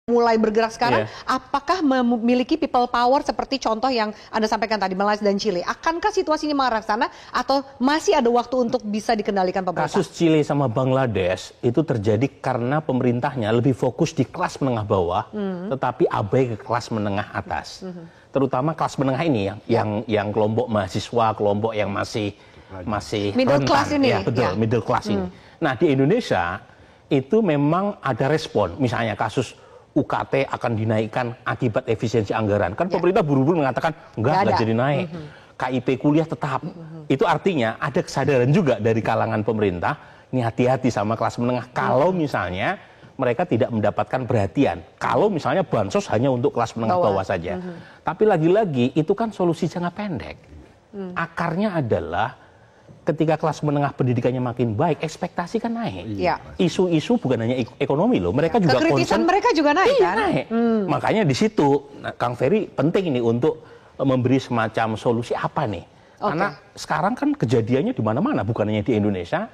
mulai bergerak sekarang, apakah memiliki people power seperti contoh yang Anda sampaikan tadi, Malaysia dan Chile? Akankah situasinya mengarah ke sana atau masih ada waktu untuk bisa dikendalikan pemerintah? Kasus Chile sama Bangladesh itu terjadi karena pemerintahnya lebih fokus di kelas menengah bawah, tetapi abai ke kelas menengah atas. Terutama kelas menengah ini yang kelompok mahasiswa, kelompok yang masih middle rentan, class ini. ya, betul, middle class ini. Nah, di Indonesia itu memang ada respon, misalnya kasus UKT akan dinaikkan akibat efisiensi anggaran. Kan pemerintah buru-buru mengatakan enggak jadi naik. KIP kuliah tetap. Itu artinya ada kesadaran juga dari kalangan pemerintah, ini hati-hati sama kelas menengah. Kalau misalnya mereka tidak mendapatkan perhatian. Kalau misalnya bansos hanya untuk kelas menengah bawah saja. Tapi lagi-lagi itu kan solusi jangka pendek. Akarnya adalah ketika kelas menengah pendidikannya makin baik, ekspektasi kan naik. Isu-isu bukan hanya ekonomi loh, mereka juga kekritisan mereka juga naik kan? Naik. Makanya di situ, Kang Ferry penting ini untuk memberi semacam solusi apa nih? Karena sekarang kan kejadiannya di mana-mana, bukan hanya di Indonesia,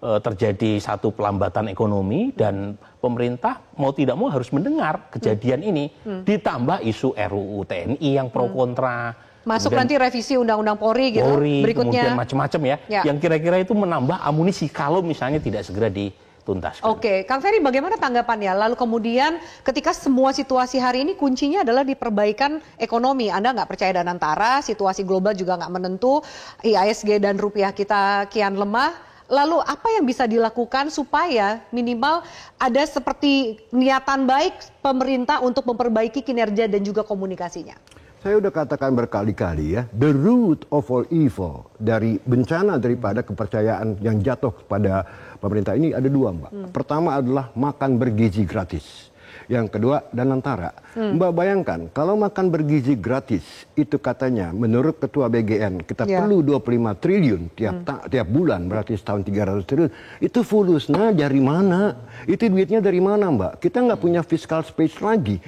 terjadi satu pelambatan ekonomi dan pemerintah mau tidak mau harus mendengar kejadian ini, ditambah isu RUU TNI yang pro kontra. Masuk nanti revisi Undang-Undang Polri gitu, berikutnya. Kemudian macam-macam ya, yang kira-kira itu menambah amunisi kalau misalnya tidak segera dituntaskan. Oke, Kang Ferry bagaimana tanggapannya? Lalu kemudian ketika semua situasi hari ini kuncinya adalah di perbaikan ekonomi. Anda nggak percaya dan antara, situasi global juga nggak menentu, IHSG dan rupiah kita kian lemah. Lalu apa yang bisa dilakukan supaya minimal ada seperti niatan baik pemerintah untuk memperbaiki kinerja dan juga komunikasinya? Saya udah katakan berkali-kali ya, the root of all evil, dari bencana daripada kepercayaan yang jatuh kepada pemerintah ini ada dua, Mbak. Pertama adalah makan bergizi gratis. Yang kedua, dan antara. Mbak bayangkan, kalau makan bergizi gratis, itu katanya menurut Ketua BGN, kita perlu 25 triliun tiap bulan, berarti setahun 300 triliun. Itu fulusnya dari mana? Itu duitnya dari mana, Mbak? Kita nggak punya fiscal space lagi.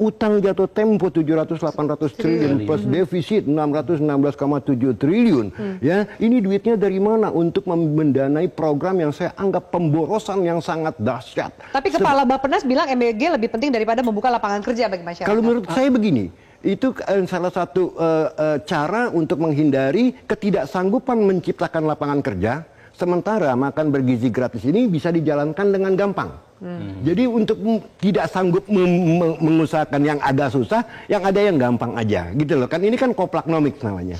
Utang jatuh tempo 700-800 triliun, plus defisit 616,7 triliun. Ya, ini duitnya dari mana untuk mendanai program yang saya anggap pemborosan yang sangat dahsyat. Tapi Kepala Bappenas bilang MEG lebih penting daripada membuka lapangan kerja bagi masyarakat. Kalau menurut saya begini, itu salah satu cara untuk menghindari ketidaksanggupan menciptakan lapangan kerja, sementara makan bergizi gratis ini bisa dijalankan dengan gampang. Jadi untuk tidak sanggup mengusahakan yang agak susah, yang ada yang gampang aja, gitu loh. Kan ini kan koplaknomics namanya.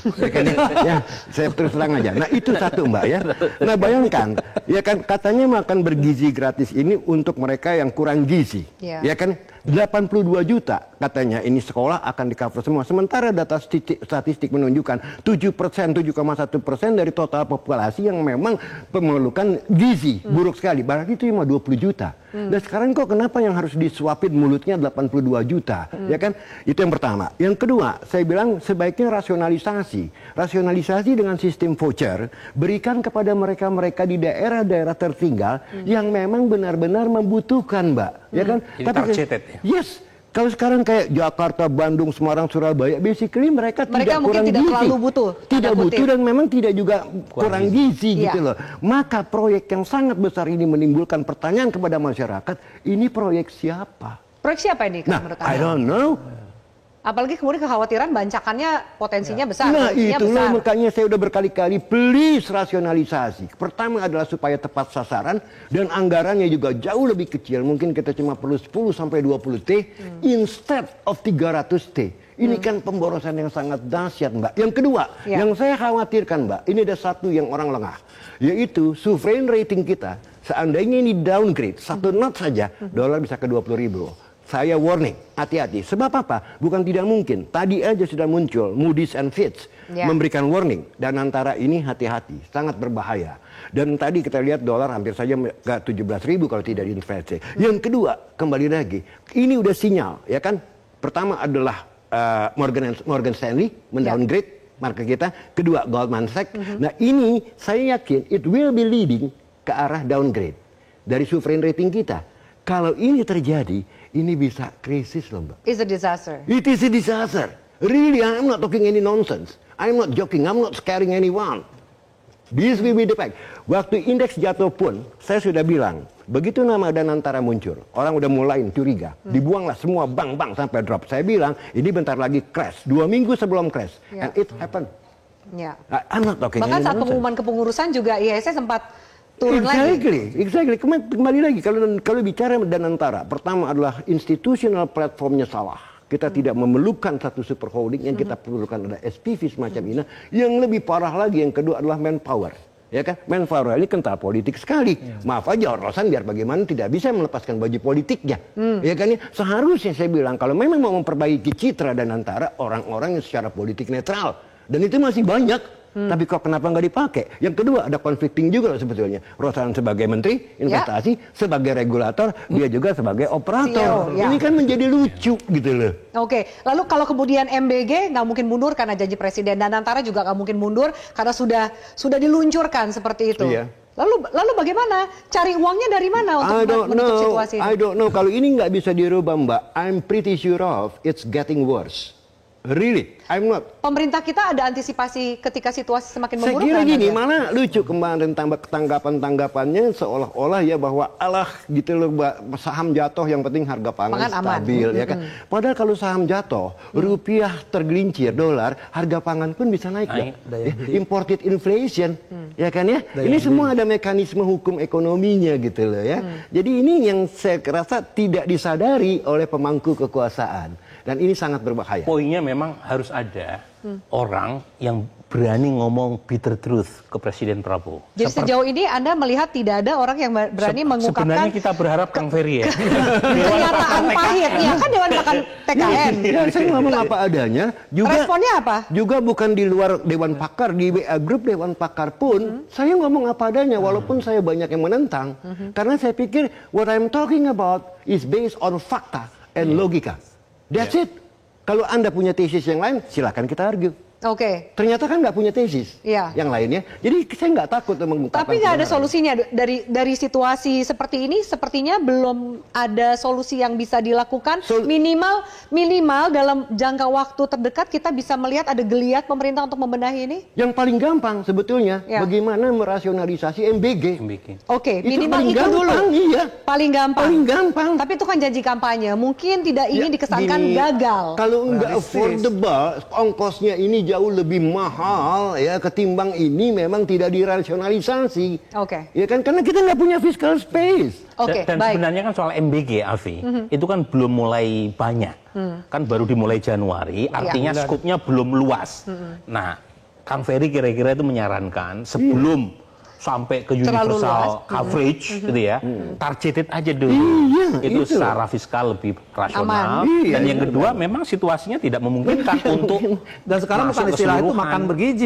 Ya, saya terus terang aja. Nah itu satu, Mbak ya. Nah bayangkan, ya kan katanya makan bergizi gratis ini untuk mereka yang kurang gizi, ya kan 82 juta katanya ini sekolah akan di-cover semua. Sementara data statistik menunjukkan 7%, 7,1% dari total populasi yang memang memerlukan gizi buruk sekali. Berarti itu cuma 20 juta. Dan sekarang kok kenapa yang harus disuapin mulutnya 82 juta? Ya kan? Itu yang pertama. Yang kedua, saya bilang sebaiknya rasionalisasi. Rasionalisasi dengan sistem voucher, berikan kepada mereka-mereka di daerah-daerah tertinggal yang memang benar-benar membutuhkan, Mbak. Ya kan? Tapi yes. Kalau sekarang kayak Jakarta, Bandung, Semarang, Surabaya, basically mereka tidak kurang gizi. Terlalu butuh. Tidak butuh dan memang tidak juga kurang gizi gitu loh. Maka proyek yang sangat besar ini menimbulkan pertanyaan kepada masyarakat, ini proyek siapa? Proyek siapa ini? Nah, I don't know. Apalagi kemudian kekhawatiran bancakannya potensinya besar. Nah itulah makanya saya udah berkali-kali please rasionalisasi. Pertama adalah supaya tepat sasaran dan anggarannya juga jauh lebih kecil. Mungkin kita cuma perlu 10-20 T instead of 300 T. Ini kan pemborosan yang sangat dahsyat, Mbak. Yang kedua, yang saya khawatirkan, Mbak, ini ada satu yang orang lengah, yaitu sovereign rating kita. Seandainya ini downgrade, satu not saja, dolar bisa ke 20.000. Saya warning, hati-hati. Sebab apa? Bukan tidak mungkin. Tadi aja sudah muncul Moody's and Fitch memberikan warning. Dan antara ini hati-hati, sangat berbahaya. Dan tadi kita lihat dolar hampir saja ke 17.000 kalau tidak diinvestasi. Yang kedua, kembali lagi, ini udah sinyal, ya kan? Pertama adalah Morgan Stanley mendowngrade market kita. Kedua, Goldman Sachs. Nah ini saya yakin it will be leading ke arah downgrade dari sovereign rating kita. Kalau ini terjadi, ini bisa krisis loh, Mbak. It's a disaster. It is a disaster. Really, I'm not talking any nonsense. I'm not joking. I'm not scaring anyone. This will be the fact. Waktu indeks jatuh pun, saya sudah bilang, Begitu nama Danantara muncul, orang udah mulai curiga. Dibuanglah semua bank-bank sampai drop. Saya bilang, ini bentar lagi crash. 2 minggu sebelum crash. And it happened. Ya. I'm not talking Bahkan saat pengumuman kepengurusan juga IHSG sempat turun lagi. Exactly. Kembali lagi, kalau bicara Danantara, pertama adalah institutional platformnya salah. Kita tidak memerlukan satu super holding, yang kita perlukan ada SPV semacam ini. Yang lebih parah lagi, yang kedua adalah manpower. Ya kan, manpower ini kental politik sekali. Maaf aja, Rosan biar bagaimana tidak bisa melepaskan baju politiknya. Ya kan, seharusnya saya bilang kalau memang mau memperbaiki citra Danantara, orang-orang yang secara politik netral, dan itu masih banyak. Tapi kok kenapa nggak dipakai? Yang kedua ada conflicting juga loh sebetulnya. Rosan sebagai menteri investasi, sebagai regulator, dia juga sebagai operator. CEO, ini kan menjadi lucu gitu loh. Oke, lalu kalau kemudian MBG nggak mungkin mundur karena janji presiden, dan Danantara juga nggak mungkin mundur karena sudah diluncurkan seperti itu. Iya. Lalu bagaimana? Cari uangnya dari mana untuk menutup situasi ini? I don't know. Kalau ini nggak bisa dirubah, Mbak, I'm pretty sure of it's getting worse. Really, I'm not. Pemerintah kita ada antisipasi ketika situasi semakin memburuk. Saya kira gini, mana lucu kemarin tanggapan-tanggapannya seolah-olah ya bahwa alah gitu loh, saham jatuh yang penting harga pangan stabil ya kan. Padahal kalau saham jatuh, rupiah tergelincir, dolar, harga pangan pun bisa naik. Imported inflation, ya kan ya. Ini semua ada mekanisme hukum ekonominya gitu loh ya. Jadi ini yang saya rasa tidak disadari oleh pemangku kekuasaan. Dan ini sangat berbahaya. Poinnya memang harus ada orang yang berani ngomong bitter truth ke Presiden Prabowo. Jadi sejauh ini Anda melihat tidak ada orang yang berani mengungkapkan. Sebenarnya kita berharap Kang Ferry ya. Kenyataan pahit, ya kan Dewan Pakar TKN. Ya, saya ngomong apa adanya. Juga, responnya apa? Juga bukan di luar Dewan Pakar, di WA Group Dewan Pakar pun, saya ngomong apa adanya, walaupun saya banyak yang menentang. Karena saya pikir, what I'm talking about is based on fakta and logika. That's it. Kalau Anda punya tesis yang lain, silakan kita argue. Oke. Ternyata kan nggak punya tesis yang lainnya. Jadi saya nggak takut mengungkapkan. Tapi nggak ada solusinya dari situasi seperti ini. Sepertinya belum ada solusi yang bisa dilakukan. Minimal dalam jangka waktu terdekat kita bisa melihat ada geliat pemerintah untuk membenahi ini. Yang paling gampang sebetulnya bagaimana merasionalisasi MBG. Oke, minimal itu dulu. Iya. Paling gampang. Paling gampang. Tapi itu kan janji kampanye. Mungkin tidak ingin dikesankan gagal. Kalau nggak affordable, ongkosnya ini jauh lebih mahal ya ketimbang ini memang tidak dirasionalisasi. Ya kan, karena kita nggak punya fiscal space. Dan sebenarnya kan soal MBG, Alfi, itu kan belum mulai banyak. Kan baru dimulai Januari, artinya skupnya belum luas. Nah, Kang Ferry kira-kira itu menyarankan sebelum sampai ke universal coverage gitu ya, targeted aja dulu. Itu secara fiskal lebih rasional. Dan yang kedua memang situasinya tidak memungkinkan untuk dan sekarang bukan istilah itu makan bergizi.